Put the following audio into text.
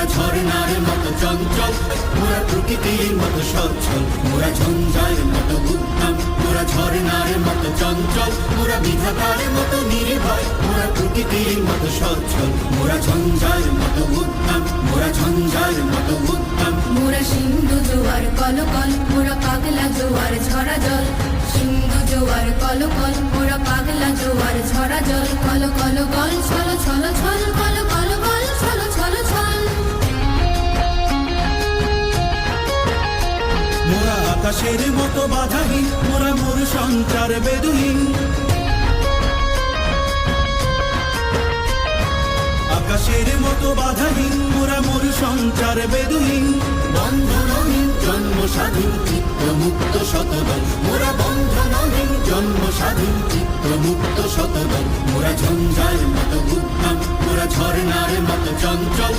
মোরা ঝর্ণার মতো চঞ্চল, মোরা প্রকৃতির মতো সচ্ছল, মোরা ঝঞ্ঝার মতো উদ্যম, মোরা ঝর্ণার মতো চঞ্চল, মোরা বিধাতার মতো নির্ভয়, মোরা প্রকৃতির মতো সচ্ছল, মোরা ঝঞ্ঝার মতো উদ্যম, মোরা ঝঞ্ঝার মতো উদ্যম। মোরা সিন্ধু জোয়ার কলকল, মোরা পাগলা জোয়ার ঝরা জল, সিন্ধু জোয়ার কলকল, মোরা পাগলা জোয়ার ঝরা জল, কল কল গল ছল ছল ছল, কল কল গল ছল ছল ছল। মোরা আকাশের মতো বাধাহীন, মোরা মোর সঞ্চার বেদুহীন, আকাশের মতো বাধাহীন, মোরা মোর সঞ্চার বেদুহীন। বন্ধনহীন জন্ম স্বাধীন চিত্ত মুক্ত শতদল, মোরা বন্ধনহীন জন্ম স্বাধীন চিত্ত মুক্ত শতদল, মোরা ঝঞ্ঝার মতো উদ্যম, মোরা ঝর্ণার মতো চঞ্চল।